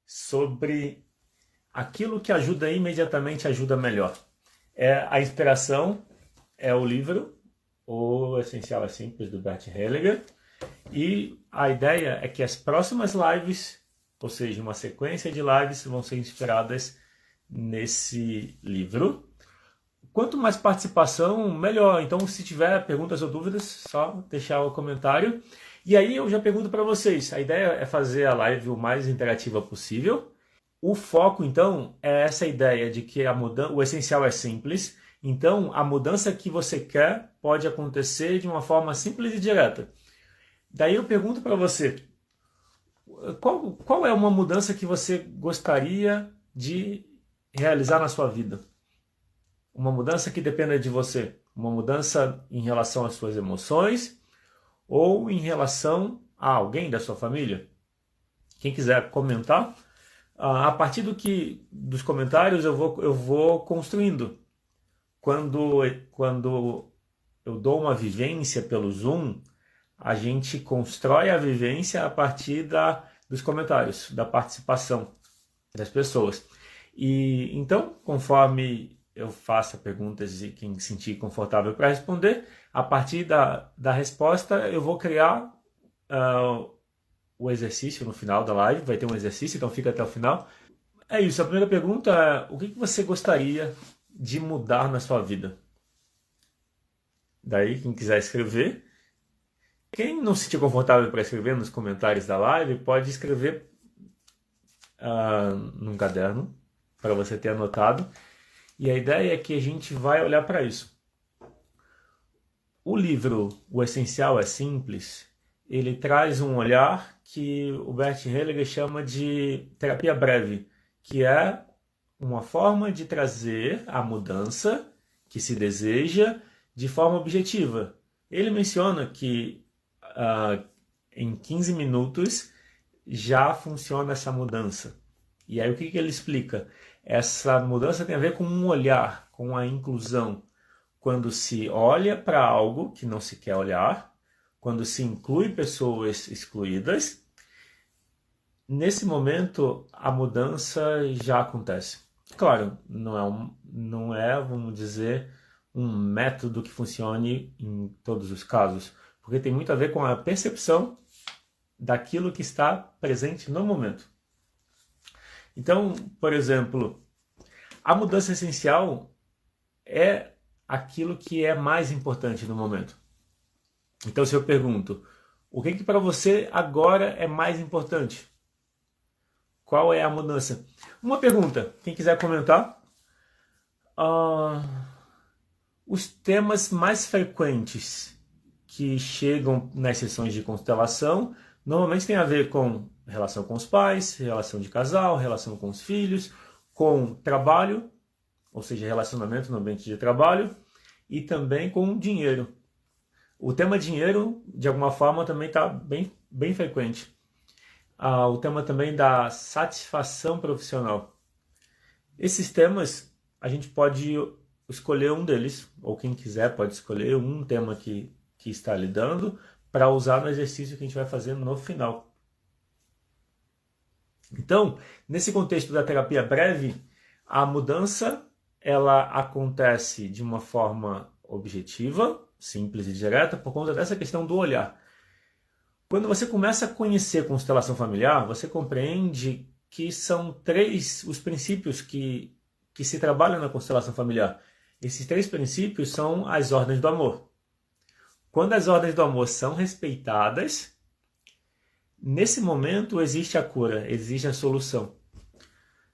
sobre aquilo que ajuda imediatamente ajuda melhor. A inspiração é o livro O Essencial é Simples, do Bert Hellinger. E a ideia é que as próximas lives, ou seja, uma sequência de lives, vão ser inspiradas nesse livro. Quanto mais participação, melhor. Então, se tiver perguntas ou dúvidas, só deixar o comentário. E aí eu já pergunto para vocês. A ideia é fazer a live o mais interativa possível. O foco, então, é essa ideia de que o essencial é simples. Então, a mudança que você quer pode acontecer de uma forma simples e direta. Daí eu pergunto para você, qual é uma mudança que você gostaria de realizar na sua vida? Uma mudança que dependa de você. Uma mudança em relação às suas emoções ou em relação a alguém da sua família? Quem quiser comentar, a partir dos comentários eu vou construindo. Quando eu dou uma vivência pelo Zoom, a gente constrói a vivência a partir dos comentários, da participação das pessoas. E então, conforme eu faço perguntas e quem se sentir confortável para responder, a partir da resposta eu vou criar o exercício no final da live. Vai ter um exercício, então fica até o final. É isso, a primeira pergunta é: o que você gostaria de mudar na sua vida? Daí, quem quiser escrever. Quem não se sentir confortável para escrever nos comentários da live, pode escrever num caderno, para você ter anotado. E a ideia é que a gente vai olhar para isso. O livro O Essencial é Simples, ele traz um olhar que o Bert Hellinger chama de terapia breve, que é uma forma de trazer a mudança que se deseja de forma objetiva. Ele menciona que em 15 minutos já funciona essa mudança. E aí o que ele explica? Essa mudança tem a ver com um olhar, com a inclusão. Quando se olha para algo que não se quer olhar, quando se inclui pessoas excluídas, nesse momento a mudança já acontece. Claro, não é, vamos dizer, um método que funcione em todos os casos, porque tem muito a ver com a percepção daquilo que está presente no momento. Então, por exemplo, a mudança essencial é aquilo que é mais importante no momento. Então, se eu pergunto, o que para você agora é mais importante? Qual é a mudança? Uma pergunta, quem quiser comentar. Os temas mais frequentes que chegam nas sessões de constelação normalmente tem a ver com relação com os pais, relação de casal, relação com os filhos, com trabalho, ou seja, relacionamento no ambiente de trabalho, e também com dinheiro. O tema dinheiro, de alguma forma, também está bem frequente. O tema também da satisfação profissional. Esses temas, a gente pode escolher um deles, ou quem quiser pode escolher um tema que está lidando para usar no exercício que a gente vai fazer no final. Então, nesse contexto da terapia breve, a mudança ela acontece de uma forma objetiva, simples e direta, por conta dessa questão do olhar. Quando você começa a conhecer constelação familiar, você compreende que são 3 os princípios que se trabalham na constelação familiar. Esses 3 princípios são as ordens do amor. Quando as ordens do amor são respeitadas, nesse momento existe a cura, existe a solução.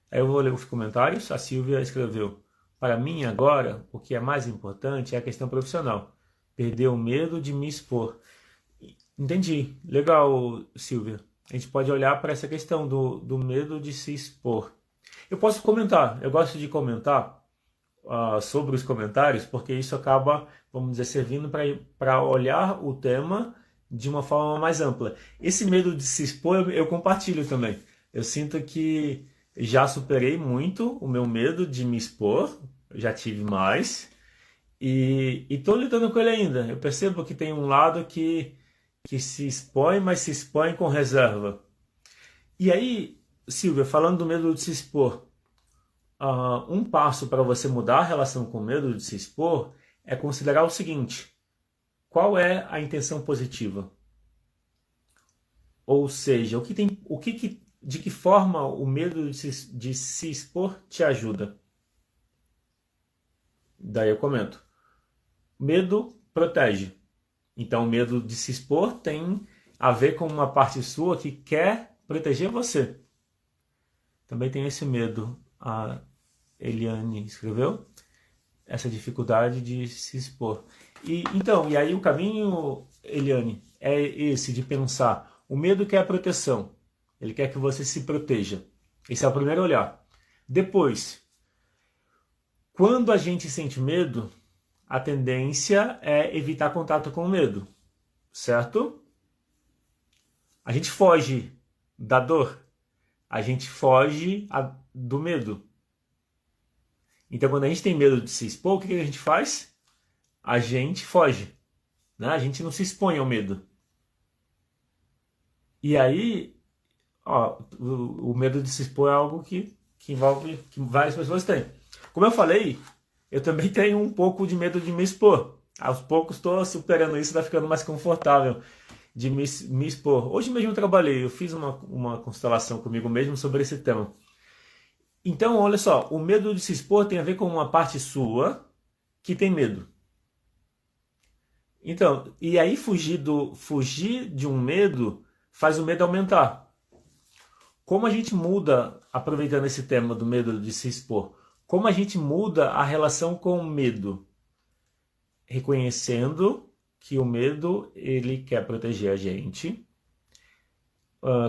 Aí eu vou ler os comentários. A Silvia escreveu: para mim agora, o que é mais importante é a questão profissional. Perder o medo de me expor. Entendi. Legal, Silvia. A gente pode olhar para essa questão do medo de se expor. Eu posso comentar. Eu gosto de comentar sobre os comentários, porque isso acaba, vamos dizer, servindo para olhar o tema de uma forma mais ampla. Esse medo de se expor eu compartilho também. Eu sinto que já superei muito o meu medo de me expor, já tive mais, e estou lidando com ele ainda. Eu percebo que tem um lado que se expõe, mas se expõe com reserva. E aí, Silvia, falando do medo de se expor, um passo para você mudar a relação com o medo de se expor é considerar o seguinte: qual é a intenção positiva? Ou seja, de que forma o medo de se expor te ajuda? Daí eu comento. Medo protege. Então, o medo de se expor tem a ver com uma parte sua que quer proteger você. Também tem esse medo. A Eliane escreveu essa dificuldade de se expor. E aí o caminho, Eliane, é esse de pensar. O medo quer a proteção. Ele quer que você se proteja. Esse é o primeiro olhar. Depois, quando a gente sente medo, a tendência é evitar contato com o medo, certo? A gente foge da dor, a gente foge do medo. Então, quando a gente tem medo de se expor, o que a gente faz? A gente foge, né? A gente não se expõe ao medo. E aí, o medo de se expor é algo que envolve, que várias pessoas têm. Como eu falei, eu também tenho um pouco de medo de me expor. Aos poucos estou superando isso, está ficando mais confortável de me expor. Hoje mesmo eu trabalhei, eu fiz uma constelação comigo mesmo sobre esse tema. Então, olha só, o medo de se expor tem a ver com uma parte sua que tem medo. Então, e aí fugir de um medo faz o medo aumentar. Como a gente muda, aproveitando esse tema do medo de se expor, como a gente muda a relação com o medo? Reconhecendo que o medo, ele quer proteger a gente.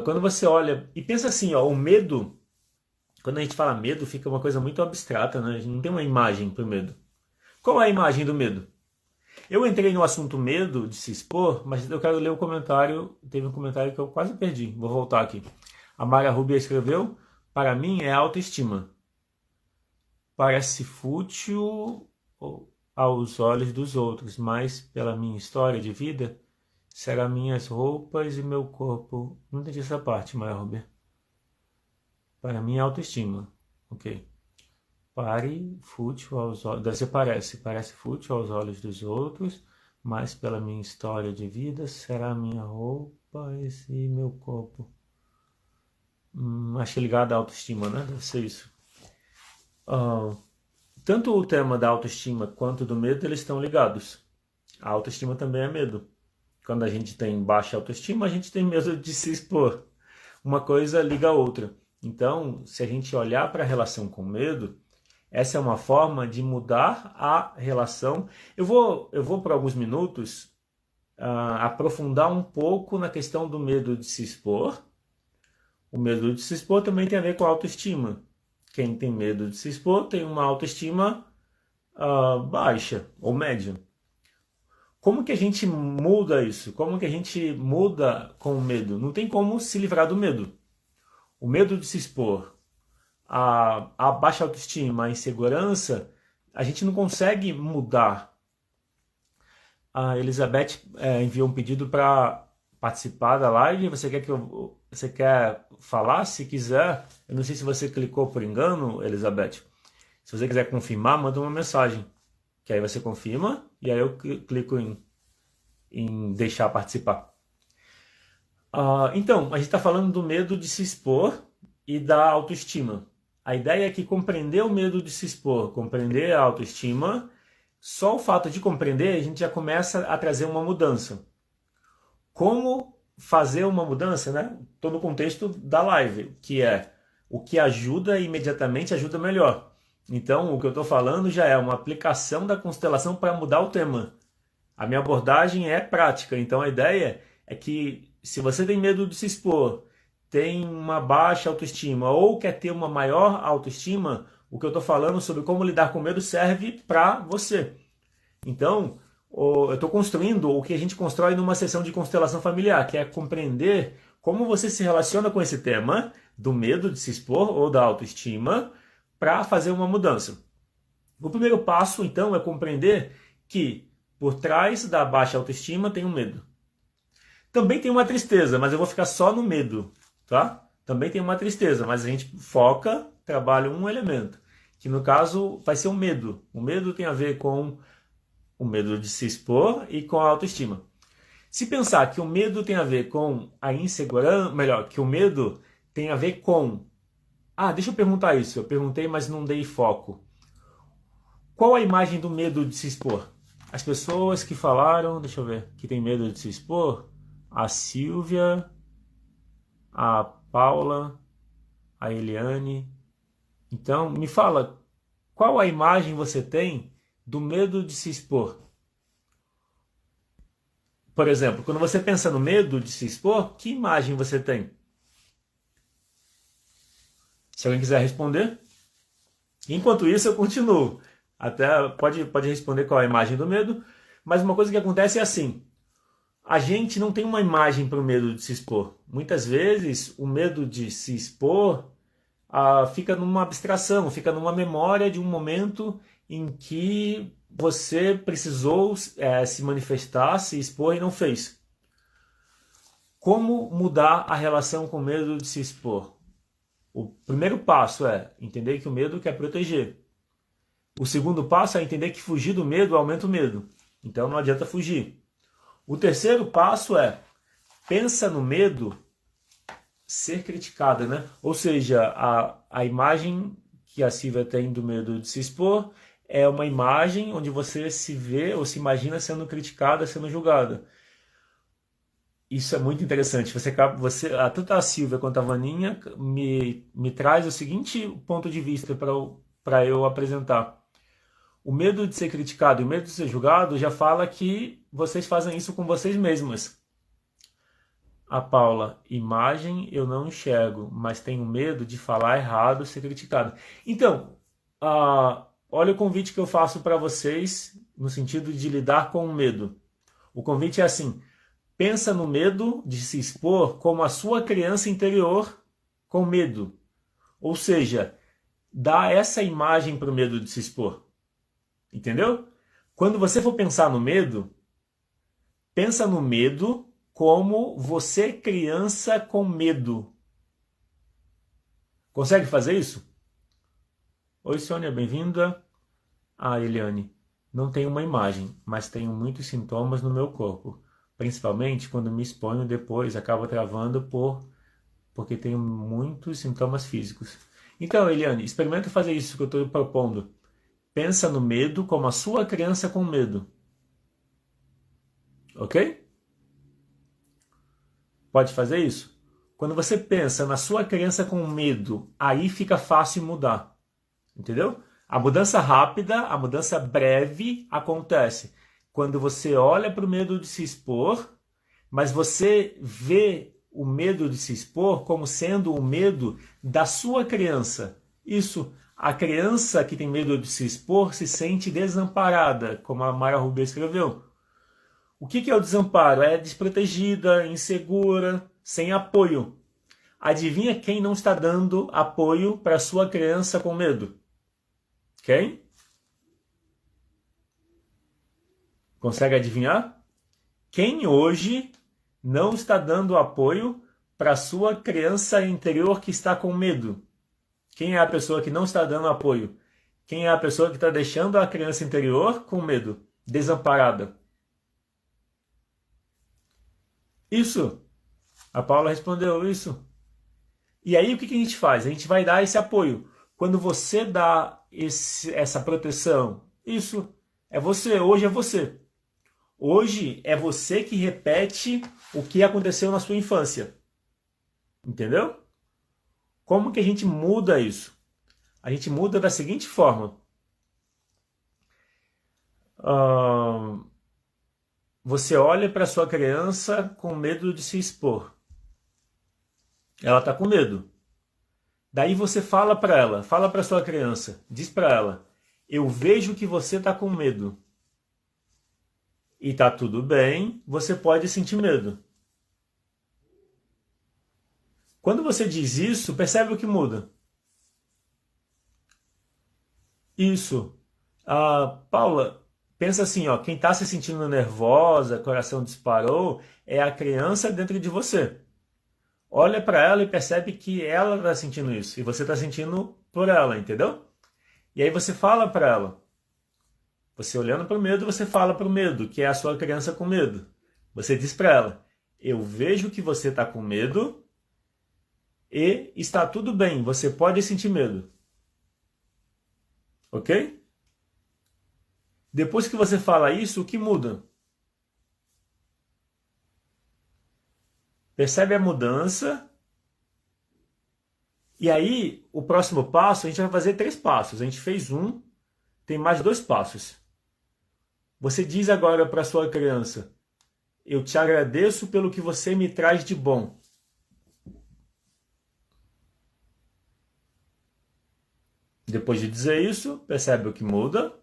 Quando você olha e pensa assim, o medo, quando a gente fala medo, fica uma coisa muito abstrata, né? A gente não tem uma imagem para o medo. Qual é a imagem do medo? Eu entrei no assunto medo de se expor, mas eu quero ler o comentário. Teve um comentário que eu quase perdi. Vou voltar aqui. A Mara Rubia escreveu: para mim é autoestima. Parece fútil aos olhos dos outros, mas pela minha história de vida, serão minhas roupas e meu corpo. Não entendi essa parte, Mara Rubia. Para mim é autoestima. Ok. Fútil aos olhos. Deve ser parece fútil aos olhos dos outros, mas pela minha história de vida será minha roupa e meu corpo. Acho que é ligado à autoestima, né? Deve ser isso. Tanto o tema da autoestima quanto do medo, eles estão ligados. A autoestima também é medo. Quando a gente tem baixa autoestima, a gente tem medo de se expor. Uma coisa liga a outra. Então, se a gente olhar para a relação com medo, essa é uma forma de mudar a relação. Eu vou por alguns minutos aprofundar um pouco na questão do medo de se expor. O medo de se expor também tem a ver com a autoestima. Quem tem medo de se expor tem uma autoestima baixa ou média. Como que a gente muda isso? Como que a gente muda com o medo? Não tem como se livrar do medo. O medo de se expor, a baixa autoestima, a insegurança, a gente não consegue mudar. A Elizabeth enviou um pedido para participar da live. Você quer falar? Se quiser, eu não sei se você clicou por engano, Elizabeth. Se você quiser confirmar, manda uma mensagem. Que aí você confirma e aí eu clico em deixar participar. Então, a gente está falando do medo de se expor e da autoestima. A ideia é que compreender o medo de se expor, compreender a autoestima, só o fato de compreender, a gente já começa a trazer uma mudança. Como fazer uma mudança, né? Estou no contexto da live, que é o que ajuda imediatamente ajuda melhor. Então, o que eu estou falando já é uma aplicação da constelação para mudar o tema. A minha abordagem é prática, então a ideia é que se você tem medo de se expor, tem uma baixa autoestima ou quer ter uma maior autoestima, o que eu estou falando sobre como lidar com medo serve para você. Então, eu estou construindo o que a gente constrói numa sessão de constelação familiar, que é compreender como você se relaciona com esse tema do medo de se expor ou da autoestima para fazer uma mudança. O primeiro passo, então, é compreender que por trás da baixa autoestima tem um medo. Também tem uma tristeza, mas eu vou ficar só no medo, tá? também tem uma tristeza, mas a gente foca, trabalha um elemento, que no caso vai ser o medo. O medo tem a ver com o medo de se expor e com a autoestima. Se pensar que o medo tem a ver com a insegurança, melhor, que o medo tem a ver com... Ah, deixa eu perguntar isso. Eu perguntei, mas não dei foco. Qual a imagem do medo de se expor? As pessoas que falaram, deixa eu ver, que tem medo de se expor, a Silvia, a Paula, a Eliane. Então, me fala, qual a imagem você tem do medo de se expor? Por exemplo, quando você pensa no medo de se expor, que imagem você tem? Se alguém quiser responder. Enquanto isso, eu continuo. Até pode responder qual é a imagem do medo, mas uma coisa que acontece é assim: a gente não tem uma imagem para o medo de se expor. Muitas vezes, o medo de se expor fica numa abstração, fica numa memória de um momento em que você precisou se manifestar, se expor e não fez. Como mudar a relação com o medo de se expor? O primeiro passo é entender que o medo quer proteger. O segundo passo é entender que fugir do medo aumenta o medo. Então não adianta fugir. O terceiro passo é pensa no medo ser criticada, né? Ou seja, a imagem que a Silvia tem do medo de se expor é uma imagem onde você se vê ou se imagina sendo criticada, sendo julgada. Isso é muito interessante. Tanto a Silvia quanto a Vaninha me traz o seguinte ponto de vista para eu apresentar. O medo de ser criticado e o medo de ser julgado já fala que vocês fazem isso com vocês mesmas. A Paula, imagem eu não enxergo, mas tenho medo de falar errado, ser criticado. Então, olha o convite que eu faço para vocês no sentido de lidar com o medo. O convite é assim: pensa no medo de se expor como a sua criança interior com medo. Ou seja, dá essa imagem para o medo de se expor. Entendeu? Quando você for pensar no medo, pensa no medo como você criança com medo. Consegue fazer isso? Oi, Sônia, bem-vinda. Eliane, não tenho uma imagem, mas tenho muitos sintomas no meu corpo. Principalmente quando me exponho depois, acabo travando porque tenho muitos sintomas físicos. Então, Eliane, experimenta fazer isso que eu estou propondo. Pensa no medo como a sua criança com medo. Ok? Pode fazer isso? Quando você pensa na sua criança com medo, aí fica fácil mudar. Entendeu? A mudança rápida, a mudança breve acontece quando você olha para o medo de se expor, mas você vê o medo de se expor como sendo o medo da sua criança. Isso. A criança que tem medo de se expor se sente desamparada, como a Mara Rubio escreveu. O que é o desamparo? É desprotegida, insegura, sem apoio. Adivinha quem não está dando apoio para sua criança com medo? Quem? Consegue adivinhar? Quem hoje não está dando apoio para sua criança interior que está com medo? Quem é a pessoa que não está dando apoio? Quem é a pessoa que está deixando a criança interior com medo, desamparada? Isso. A Paula respondeu isso. E aí o que a gente faz? A gente vai dar esse apoio. Quando você dá essa proteção, isso é você, hoje é você. Hoje é você que repete o que aconteceu na sua infância. Entendeu? Como que a gente muda isso? A gente muda da seguinte forma. Você olha para sua criança com medo de se expor. Ela está com medo. Daí você fala para ela, fala para sua criança, diz para ela: eu vejo que você está com medo. E está tudo bem, você pode sentir medo. Quando você diz isso, percebe o que muda? Isso. Paula, pensa assim, ó, quem está se sentindo nervosa, coração disparou, é a criança dentro de você. olha para ela e percebe que ela está sentindo isso e você está sentindo por ela, entendeu? E aí você fala para ela. Você olhando para o medo, você fala para o medo, que é a sua criança com medo. Você diz para ela: eu vejo que você está com medo e está tudo bem, você pode sentir medo. Ok? Depois que você fala isso, o que muda? Percebe a mudança? E aí, o próximo passo, a gente vai fazer 3 passos. A gente fez um, tem mais 2 passos. Você diz agora para sua criança: eu te agradeço pelo que você me traz de bom. Depois de dizer isso, percebe o que muda?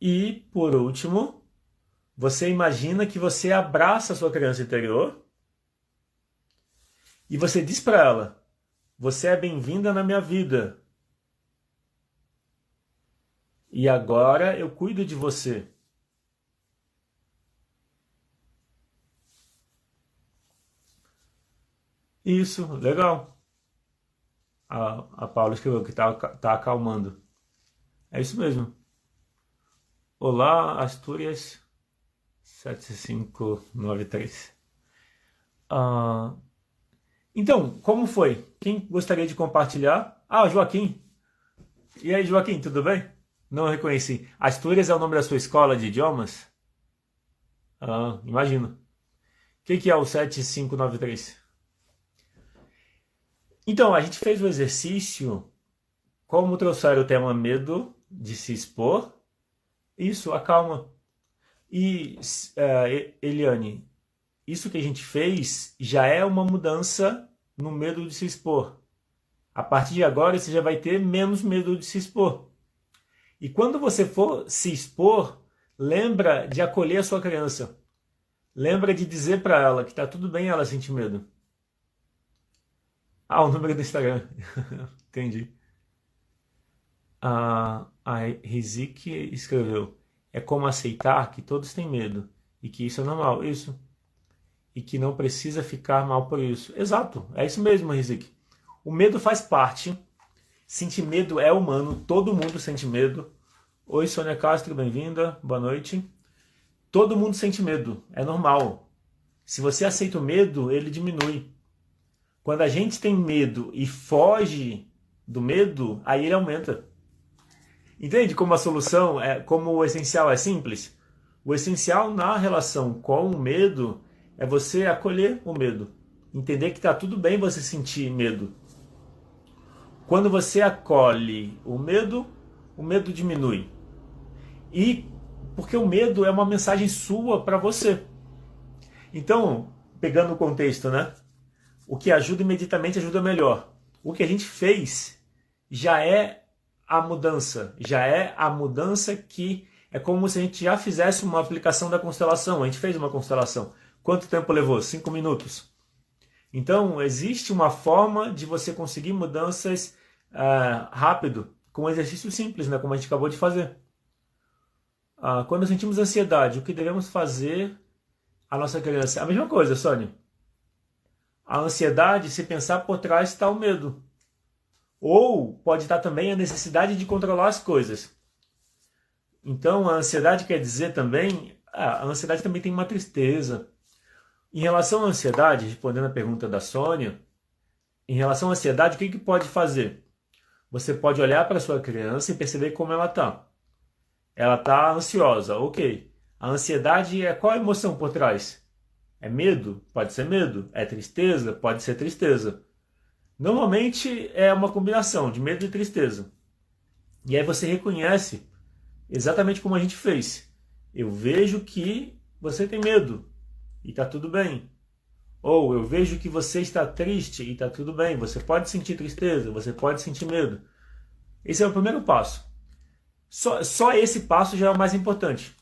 E, por último, você imagina que você abraça a sua criança interior e você diz para ela: você é bem-vinda na minha vida. E agora eu cuido de você. Isso, legal. A Paula escreveu que tá acalmando. É isso mesmo. Olá, Astúrias 7593. Ah, então, como foi? Quem gostaria de compartilhar? Ah, Joaquim. E aí, Joaquim, tudo bem? Não reconheci. Astúrias é o nome da sua escola de idiomas? Ah, imagino. O que é o 7593? Então, a gente fez o exercício, como trouxer o tema medo de se expor. Isso, acalma. E, Eliane, isso que a gente fez já é uma mudança no medo de se expor. A partir de agora, você já vai ter menos medo de se expor. E quando você for se expor, lembra de acolher a sua criança. Lembra de dizer para ela que está tudo bem ela sentir medo. Ah, o número do Instagram. Entendi. A Rizik escreveu: é como aceitar que todos têm medo e que isso é normal. Isso. E que não precisa ficar mal por isso. Exato, é isso mesmo, Rizik. O medo faz parte. Sentir medo é humano, todo mundo sente medo. Oi, Sônia Castro, bem-vinda, boa noite. Todo mundo sente medo, é normal. Se você aceita o medo, ele diminui. Quando a gente tem medo e foge do medo, aí ele aumenta. Entende como a solução, como o essencial é simples? O essencial na relação com o medo é você acolher o medo. Entender que está tudo bem você sentir medo. Quando você acolhe o medo diminui. E porque o medo é uma mensagem sua para você. Então, pegando o contexto, né? O que ajuda imediatamente ajuda melhor. O que a gente fez já é a mudança. Já é a mudança que é como se a gente já fizesse uma aplicação da constelação. A gente fez uma constelação. Quanto tempo levou? 5 minutos. Então, existe uma forma de você conseguir mudanças rápido, com um exercício simples, né, como a gente acabou de fazer. Quando sentimos ansiedade, o que devemos fazer a nossa criança? A mesma coisa, Sônia. A ansiedade, se pensar por trás, está o medo. Ou pode estar também a necessidade de controlar as coisas. Então, a ansiedade quer dizer também... a ansiedade também tem uma tristeza. Em relação à ansiedade, respondendo a pergunta da Sônia, em relação à ansiedade, o que pode fazer? Você pode olhar para a sua criança e perceber como ela está. Ela está ansiosa, ok. A ansiedade é qual a emoção por trás? É medo? Pode ser medo. É tristeza? Pode ser tristeza. Normalmente é uma combinação de medo e tristeza. E aí você reconhece exatamente como a gente fez. Eu vejo que você tem medo e está tudo bem. Ou eu vejo que você está triste e está tudo bem. Você pode sentir tristeza, você pode sentir medo. Esse é o primeiro passo. Só esse passo já é o mais importante.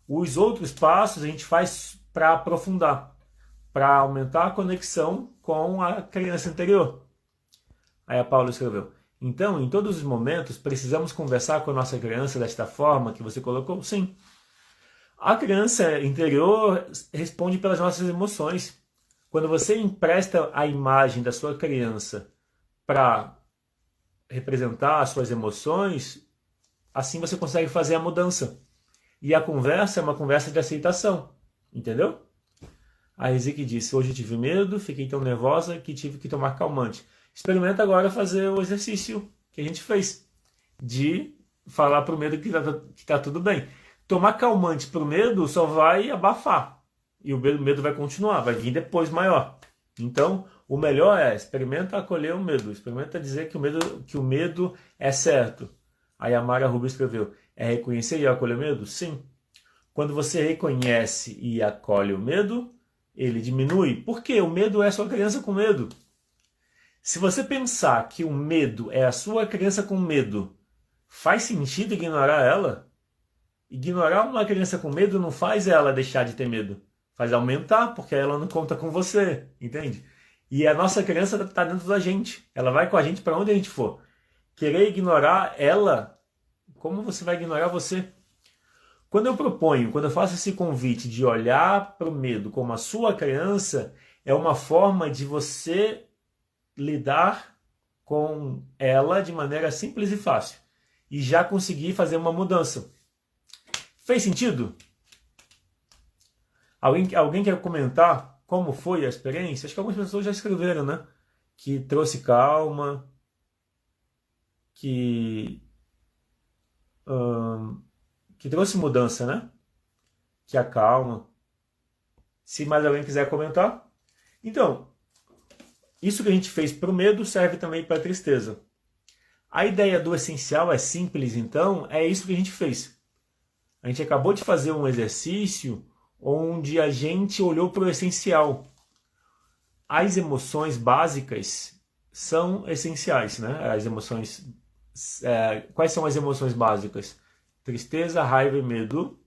Os outros passos a gente faz para aprofundar, para aumentar a conexão com a criança interior. Aí a Paula escreveu: então, em todos os momentos, precisamos conversar com a nossa criança desta forma que você colocou? Sim. A criança interior responde pelas nossas emoções. Quando você empresta a imagem da sua criança para representar as suas emoções, assim você consegue fazer a mudança. E a conversa é uma conversa de aceitação, entendeu? A Ezequiel disse, hoje eu tive medo, fiquei tão nervosa que tive que tomar calmante. Experimenta agora fazer o exercício que a gente fez, de falar para o medo que tá tudo bem. Tomar calmante para o medo só vai abafar, e o medo vai continuar, vai vir depois maior. Então, o melhor é, experimenta acolher o medo, experimenta dizer que o medo é certo. Aí a Mara Rubio escreveu, é reconhecer e acolher o medo? Sim. Quando você reconhece e acolhe o medo, ele diminui. Por quê? O medo é a sua criança com medo. Se você pensar que o medo é a sua criança com medo, faz sentido ignorar ela? Ignorar uma criança com medo não faz ela deixar de ter medo. Faz aumentar, porque ela não conta com você, entende? E a nossa criança está dentro da gente. Ela vai com a gente para onde a gente for. Querer ignorar ela, como você vai ignorar você? Quando eu faço esse convite de olhar para o medo como a sua criança, é uma forma de você lidar com ela de maneira simples e fácil. E já conseguir fazer uma mudança. Fez sentido? Alguém quer comentar como foi a experiência? Acho que algumas pessoas já escreveram, né? Que trouxe calma, que trouxe mudança, né? Que acalma. Se mais alguém quiser comentar. Então, isso que a gente fez para o medo serve também para a tristeza. A ideia do essencial é simples, então, é isso que a gente fez. A gente acabou de fazer um exercício onde a gente olhou para o essencial. As emoções básicas são essenciais, né? As emoções, quais são as emoções básicas? Tristeza, raiva e medo.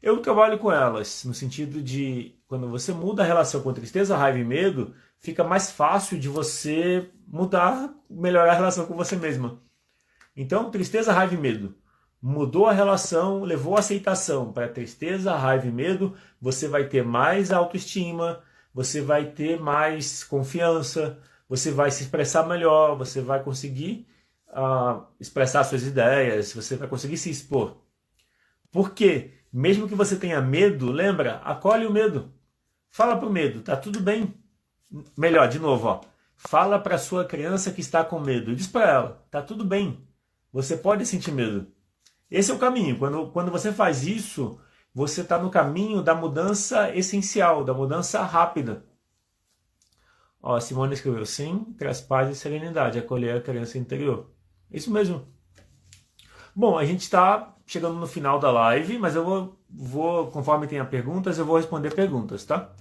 Eu trabalho com elas no sentido de, quando você muda a relação com tristeza, raiva e medo, fica mais fácil de você melhorar a relação com você mesma. Então, tristeza, raiva e medo. Mudou a relação, levou a aceitação para tristeza, raiva e medo, você vai ter mais autoestima, você vai ter mais confiança, você vai se expressar melhor, você vai conseguir expressar suas ideias, você vai conseguir se expor. Por quê? Mesmo que você tenha medo, lembra? Acolhe o medo. Fala para o medo, tá tudo bem. Melhor, de novo, ó. Fala para a sua criança que está com medo. Diz para ela, tá tudo bem. Você pode sentir medo. Esse é o caminho. Quando você faz isso, você está no caminho da mudança essencial, da mudança rápida. Ó, a Simone escreveu, sim, traz paz e serenidade, acolher a criança interior. Isso mesmo. Bom, a gente está chegando no final da live, mas eu vou conforme tenha perguntas, eu vou responder perguntas, tá?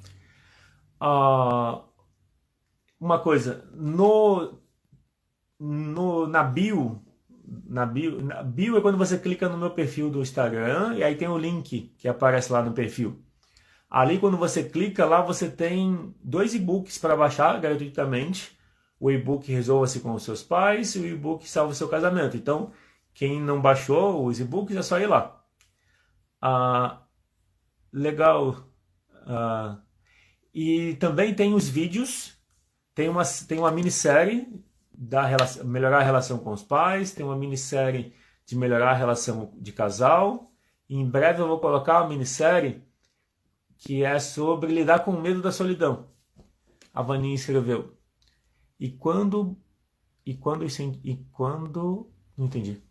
Uma coisa, na bio é quando você clica no meu perfil do Instagram e aí tem o link que aparece lá no perfil. Ali, quando você clica, lá você tem 2 e-books para baixar gratuitamente. O e-book Resolva-se com os seus pais e o e-book Salva o seu casamento. Então, quem não baixou os e-books é só ir lá. Legal. E também tem os vídeos. Tem uma minissérie melhorar a relação com os pais. Tem uma minissérie de melhorar a relação de casal. E em breve eu vou colocar uma minissérie que é sobre lidar com o medo da solidão. A Vaninha escreveu. E quando... Não entendi.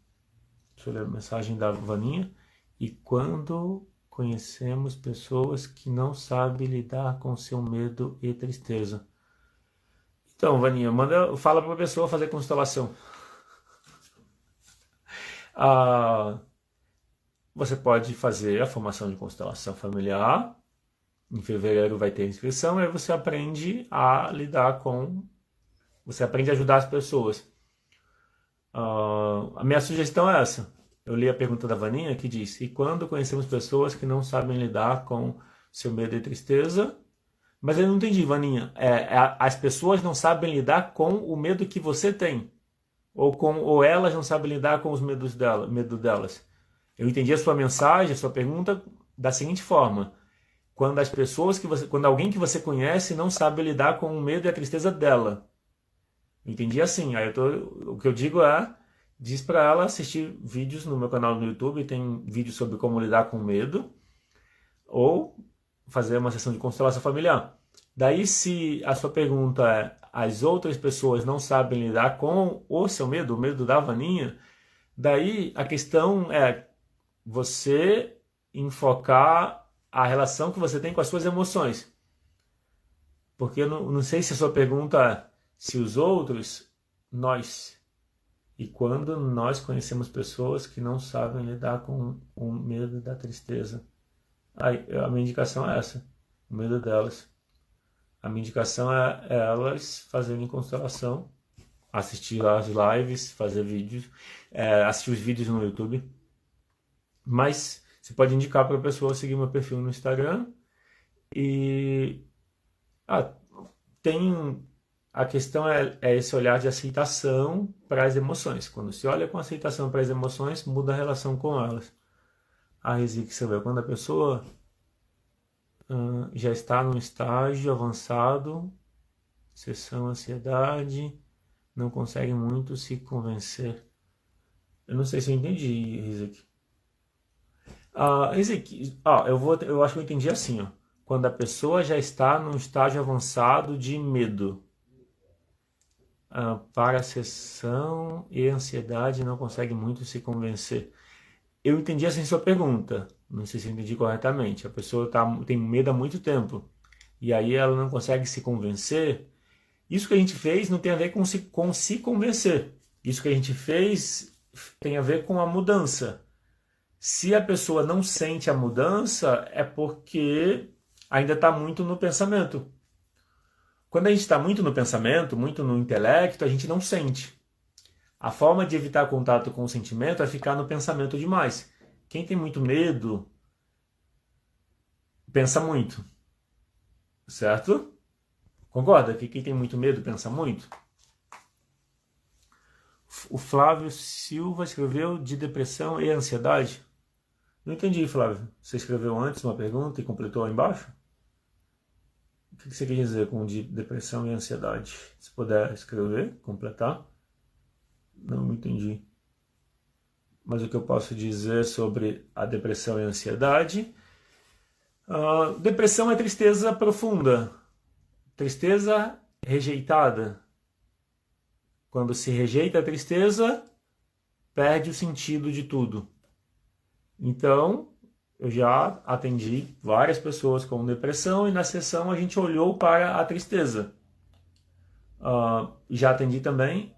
Deixa eu ler a mensagem da Vaninha. E quando conhecemos pessoas que não sabem lidar com seu medo e tristeza. Então, Vaninha, fala para a pessoa fazer constelação. Você pode fazer a formação de constelação familiar. Em fevereiro vai ter inscrição, aí você aprende a lidar você aprende a ajudar as pessoas. A minha sugestão é essa. Eu li a pergunta da Vaninha que diz, e quando conhecemos pessoas que não sabem lidar com seu medo e tristeza? Mas eu não entendi, Vaninha. As pessoas não sabem lidar com o medo que você tem. Ou elas não sabem lidar com os medo delas. Eu entendi a sua mensagem, a sua pergunta da seguinte forma: quando quando alguém que você conhece não sabe lidar com o medo e a tristeza dela. Eu entendi assim. O que eu digo diz para ela assistir vídeos no meu canal no YouTube, tem vídeos sobre como lidar com medo, ou fazer uma sessão de constelação familiar. Daí, se a sua pergunta é, as outras pessoas não sabem lidar com o seu medo, o medo da Vaninha, daí a questão é você enfocar a relação que você tem com as suas emoções. Porque eu não sei se a sua pergunta é se os outros, nós. E quando nós conhecemos pessoas que não sabem lidar com o medo da tristeza. A minha indicação é essa, o medo delas. A minha indicação é elas fazerem constelação, assistir as lives, fazer vídeos, assistir os vídeos no YouTube. Mas você pode indicar para a pessoa seguir meu perfil no Instagram. E a questão é esse olhar de aceitação para as emoções. Quando se olha com aceitação para as emoções, muda a relação com elas. A Riziki escreveu, quando a pessoa já está num estágio avançado, sessão ansiedade, não consegue muito se convencer. Eu não sei se eu entendi, Riziki. Riziki, eu acho que eu entendi assim, ó. Quando a pessoa já está num estágio avançado de medo, para a sessão e ansiedade, não consegue muito se convencer. Eu entendi assim sua pergunta, não sei se eu entendi corretamente. A pessoa tem medo há muito tempo e aí ela não consegue se convencer. Isso que a gente fez não tem a ver com se convencer. Isso que a gente fez tem a ver com a mudança. Se a pessoa não sente a mudança, é porque ainda está muito no pensamento. Quando a gente está muito no pensamento, muito no intelecto, a gente não sente. A forma de evitar contato com o sentimento é ficar no pensamento demais. Quem tem muito medo, pensa muito. Certo? Concorda que quem tem muito medo, pensa muito? O Flávio Silva escreveu de depressão e ansiedade. Não entendi, Flávio. Você escreveu antes uma pergunta e completou aí embaixo? O que você quer dizer com de depressão e ansiedade? Se puder escrever, completar. Não entendi. Mas o que eu posso dizer sobre a depressão e a ansiedade? Depressão é tristeza profunda. Tristeza rejeitada. Quando se rejeita a tristeza, perde o sentido de tudo. Então, eu já atendi várias pessoas com depressão e na sessão a gente olhou para a tristeza. Já atendi também,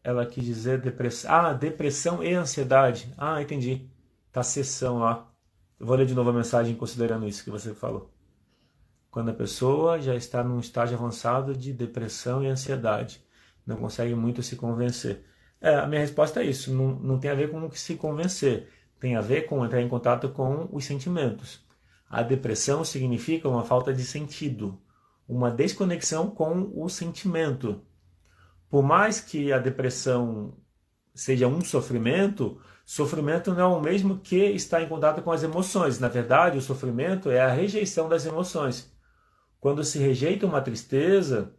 ela quis dizer depressão. Depressão e ansiedade. Entendi. Tá a sessão lá. Eu vou ler de novo a mensagem considerando isso que você falou. Quando a pessoa já está num estágio avançado de depressão e ansiedade, não consegue muito se convencer. A minha resposta é isso. Não tem a ver com se convencer. Tem a ver com entrar em contato com os sentimentos. A depressão significa uma falta de sentido, uma desconexão com o sentimento. Por mais que a depressão seja um sofrimento, sofrimento não é o mesmo que estar em contato com as emoções. Na verdade, o sofrimento é a rejeição das emoções. Quando se rejeita uma tristeza,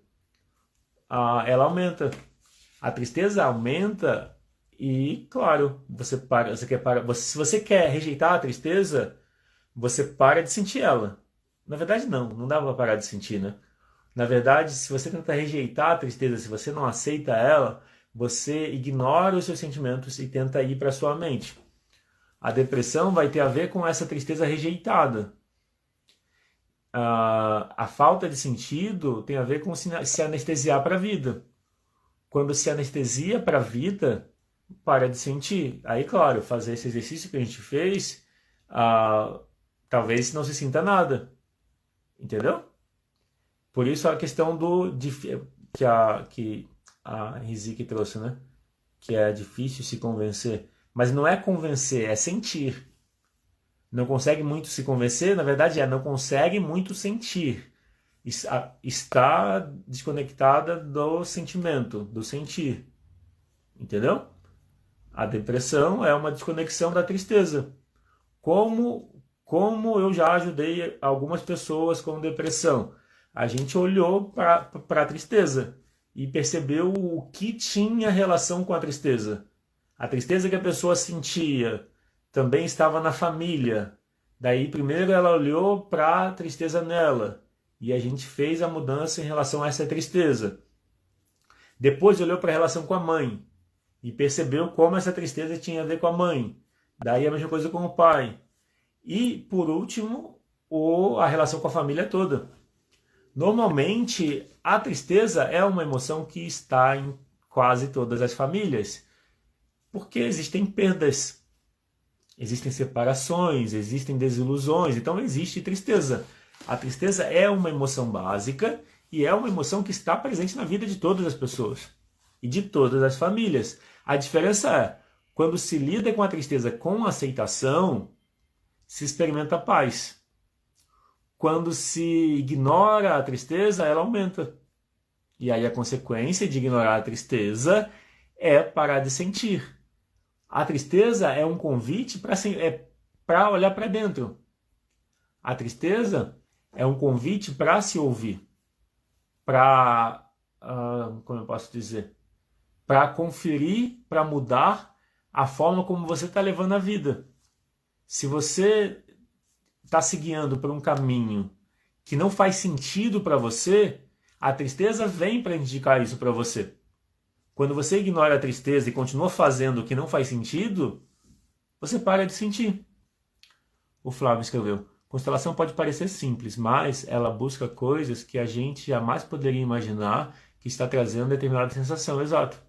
ela aumenta. A tristeza aumenta e, claro, se você quer rejeitar a tristeza, você para de sentir ela. Na verdade, não dá para parar de sentir, né? Na verdade, se você tenta rejeitar a tristeza, se você não aceita ela, você ignora os seus sentimentos e tenta ir para a sua mente. A depressão vai ter a ver com essa tristeza rejeitada. A falta de sentido tem a ver com se anestesiar para a vida. Quando se anestesia para a vida, para de sentir. Aí, claro, fazer esse exercício que a gente fez, talvez não se sinta nada. Entendeu? Por isso a questão que a Riziki trouxe, né? Que é difícil se convencer. Mas não é convencer, é sentir. Não consegue muito se convencer, na verdade não consegue muito sentir. Está desconectada do sentimento, do sentir. Entendeu? A depressão é uma desconexão da tristeza. Como eu já ajudei algumas pessoas com depressão? A gente olhou para a tristeza e percebeu o que tinha relação com a tristeza. A tristeza que a pessoa sentia também estava na família. Daí, primeiro ela olhou para a tristeza nela e a gente fez a mudança em relação a essa tristeza. Depois olhou para a relação com a mãe e percebeu como essa tristeza tinha a ver com a mãe. Daí a mesma coisa com o pai. E, por último, a relação com a família toda. Normalmente, a tristeza é uma emoção que está em quase todas as famílias, porque existem perdas, existem separações, existem desilusões, então existe tristeza. A tristeza é uma emoção básica e é uma emoção que está presente na vida de todas as pessoas e de todas as famílias. A diferença é, quando se lida com a tristeza com aceitação, se experimenta paz. Quando se ignora a tristeza, ela aumenta. E aí a consequência de ignorar a tristeza é parar de sentir. A tristeza é um convite para olhar para dentro. A tristeza é um convite para se ouvir. Como eu posso dizer? Para conferir, para mudar a forma como você está levando a vida. Se você está se guiando por um caminho que não faz sentido para você, a tristeza vem para indicar isso para você. Quando você ignora a tristeza e continua fazendo o que não faz sentido, você para de sentir. O Flávio escreveu: constelação pode parecer simples, mas ela busca coisas que a gente jamais poderia imaginar que está trazendo determinada sensação. Exato.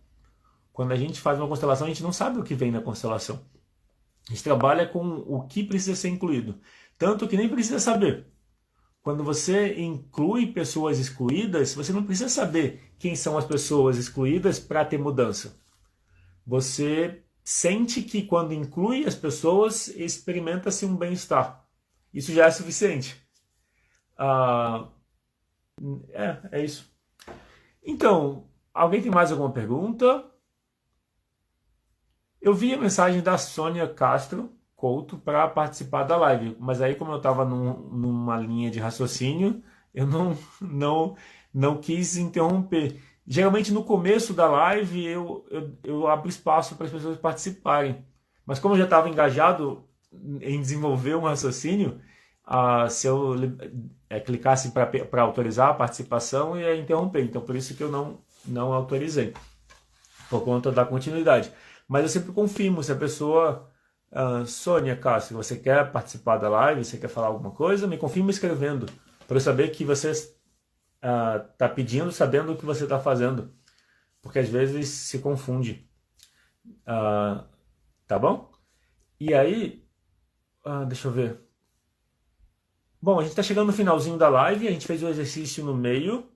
Quando a gente faz uma constelação, a gente não sabe o que vem na constelação. A gente trabalha com o que precisa ser incluído. Tanto que nem precisa saber. Quando você inclui pessoas excluídas, você não precisa saber quem são as pessoas excluídas para ter mudança. Você sente que quando inclui as pessoas, experimenta-se um bem-estar. Isso já é suficiente. É isso. Então, alguém tem mais alguma pergunta? Eu vi a mensagem da Sônia Castro Couto para participar da live, mas aí como eu estava numa linha de raciocínio, eu não quis interromper. Geralmente no começo da live eu abro espaço para as pessoas participarem, mas como eu já estava engajado em desenvolver um raciocínio, se eu clicasse para autorizar a participação, eu ia interromper, então por isso que eu não autorizei, por conta da continuidade. Mas eu sempre confirmo se a pessoa... Sônia Castro, você quer participar da live? Você quer falar alguma coisa? Me confirma escrevendo, para eu saber que você está pedindo, sabendo o que você está fazendo. Porque às vezes se confunde. Tá bom? E aí, deixa eu ver. Bom, a gente está chegando no finalzinho da live, a gente fez o exercício no meio.